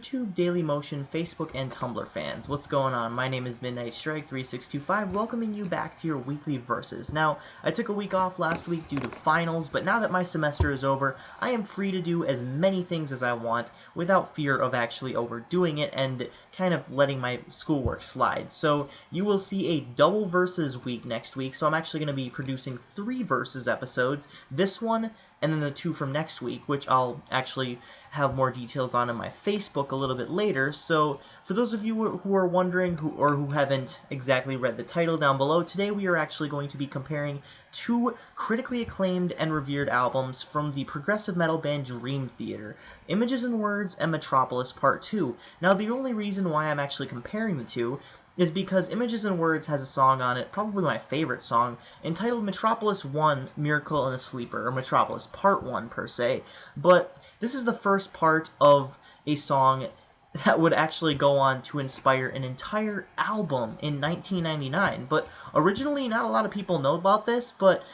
YouTube, Dailymotion, Facebook, and Tumblr fans. What's going on? My name is Midnight Strike 3625, welcoming you back to your weekly verses. Now, I took a week off last week due to finals, but now that my semester is over, I am free to do as many things as I want without fear of actually overdoing it and kind of letting my schoolwork slide. So you will see a double verses week next week, so I'm actually going to be producing 3 verses episodes. This one, and then the 2 from next week, which I'll actually have more details on in my Facebook a little bit later. So for those of you who are wondering who haven't exactly read the title down below, today we are actually going to be comparing 2 critically acclaimed and revered albums from the progressive metal band Dream Theater, Images and Words and Metropolis Part 2. Now the only reason why I'm actually comparing the two is because Images and Words has a song on it, probably my favorite song, entitled Metropolis 1, Miracle and a Sleeper, or Metropolis Part 1 per se, but this is the first part of a song that would actually go on to inspire an entire album in 1999, but originally not a lot of people know about this, but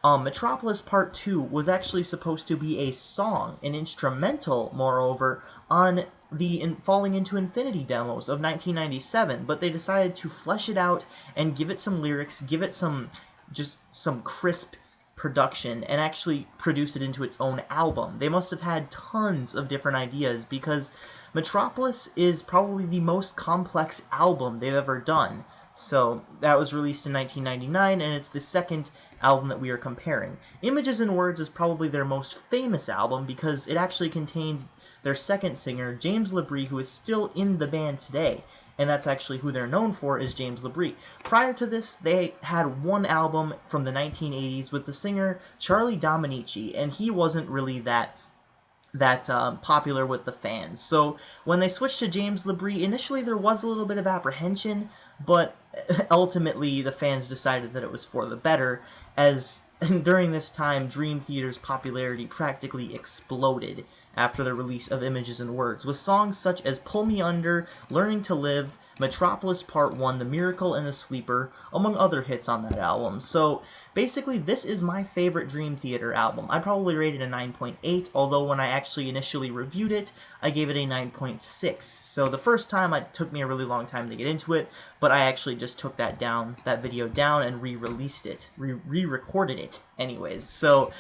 Metropolis Part 2 was actually supposed to be a song, an instrumental, moreover, on the Falling Into Infinity demos of 1997, but they decided to flesh it out and give it some lyrics, give it some crisp production, and actually produce it into its own album. They must have had tons of different ideas because Metropolis is probably the most complex album they've ever done. So that was released in 1999, and it's the second album that we are comparing. Images and Words is probably their most famous album because it actually contains their second singer, James LaBrie, who is still in the band today, and that's actually who they're known for, is James LaBrie. Prior to this, they had one album from the 1980s with the singer Charlie Dominici, and he wasn't really that popular with the fans. So when they switched to James LaBrie, initially there was a little bit of apprehension, but ultimately the fans decided that it was for the better, as during this time Dream Theater's popularity practically exploded after the release of Images and Words, with songs such as Pull Me Under, Learning to Live, Metropolis Part 1, The Miracle and the Sleeper, among other hits on that album. So basically this is my favorite Dream Theater album. I probably rated a 9.8, although when I actually initially reviewed it, I gave it a 9.6. So the first time it took me a really long time to get into it, but I actually just took that video down and re-released it, re-recorded it anyways. So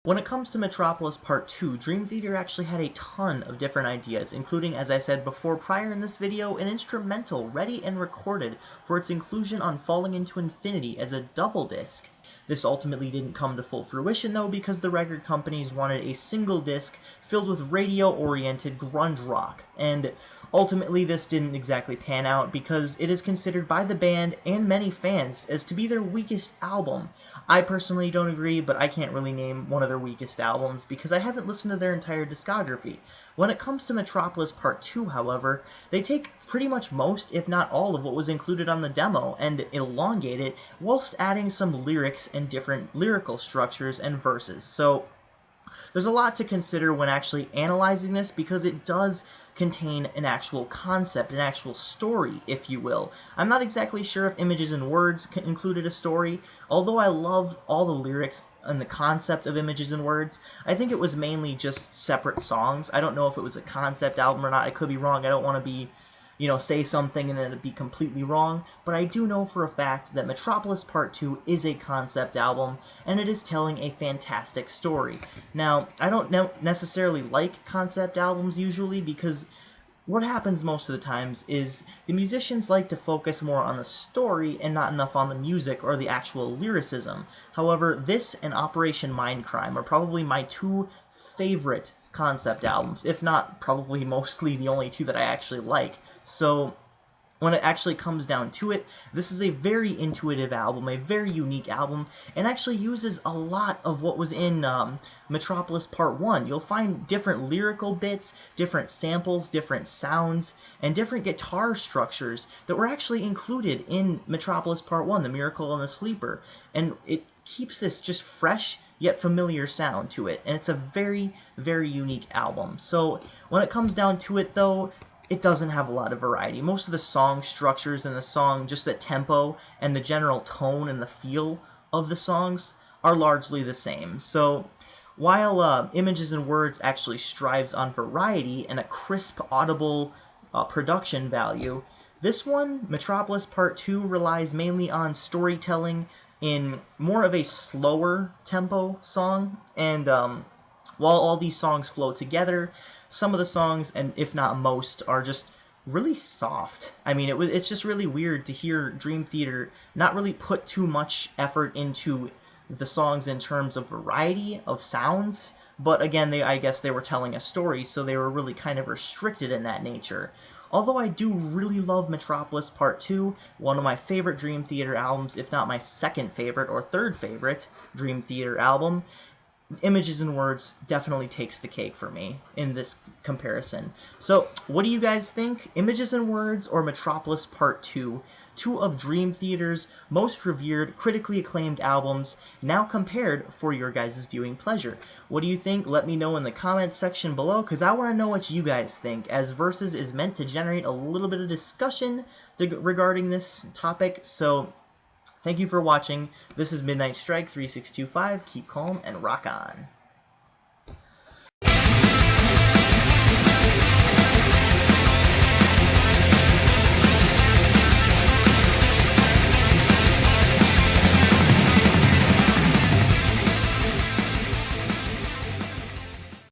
when it comes to Metropolis Part 2, Dream Theater actually had a ton of different ideas, including, as I said before prior in this video, an instrumental ready and recorded for its inclusion on Falling Into Infinity as a double disc. This ultimately didn't come to full fruition though, because the record companies wanted a single disc filled with radio-oriented grunge rock, and ultimately this didn't exactly pan out because it is considered by the band and many fans as to be their weakest album. I personally don't agree, but I can't really name one of their weakest albums because I haven't listened to their entire discography. When it comes to Metropolis Part 2, however, they take pretty much most, if not all, of what was included on the demo and elongate it whilst adding some lyrics and different lyrical structures and verses. So there's a lot to consider when actually analyzing this because it does contain an actual concept, an actual story, if you will. I'm not exactly sure if Images and Words included a story, although I love all the lyrics and the concept of Images and Words. I think it was mainly just separate songs. I don't know if it was a concept album or not. I could be wrong. I don't want to be, say something and then it'd be completely wrong, but I do know for a fact that Metropolis Part 2 is a concept album, and it is telling a fantastic story. Now, I don't necessarily like concept albums usually, because what happens most of the times is the musicians like to focus more on the story and not enough on the music or the actual lyricism. However, this and Operation Mindcrime are probably my 2 favorite concept albums, if not probably mostly the only 2 that I actually like. So when it actually comes down to it, this is a very intuitive album, a very unique album, and actually uses a lot of what was in Metropolis Part 1. You'll find different lyrical bits, different samples, different sounds, and different guitar structures that were actually included in Metropolis Part 1, The Miracle and the Sleeper, and it keeps this just fresh yet familiar sound to it, and it's a very, very unique album. So when it comes down to it though, it doesn't have a lot of variety. Most of the song structures and the song, just the tempo and the general tone and the feel of the songs are largely the same. So While Images and Words actually strives on variety and a crisp, audible production value, this one, Metropolis Part 2, relies mainly on storytelling in more of a slower tempo song, and while all these songs flow together, some of the songs, and if not most, are just really soft. I mean, it's just really weird to hear Dream Theater not really put too much effort into the songs in terms of variety of sounds, but again, I guess they were telling a story, so they were really kind of restricted in that nature. Although I do really love Metropolis Part 2, one of my favorite Dream Theater albums, if not my second favorite or third favorite Dream Theater album, Images and Words definitely takes the cake for me in this comparison. So, what do you guys think? Images and Words or Metropolis Part 2? Two of Dream Theater's most revered, critically acclaimed albums, now compared for your guys' viewing pleasure. What do you think? Let me know in the comments section below, because I want to know what you guys think, as Versus is meant to generate a little bit of discussion regarding this topic. So, thank you for watching. This is Midnight Strike 3625. Keep calm and rock on.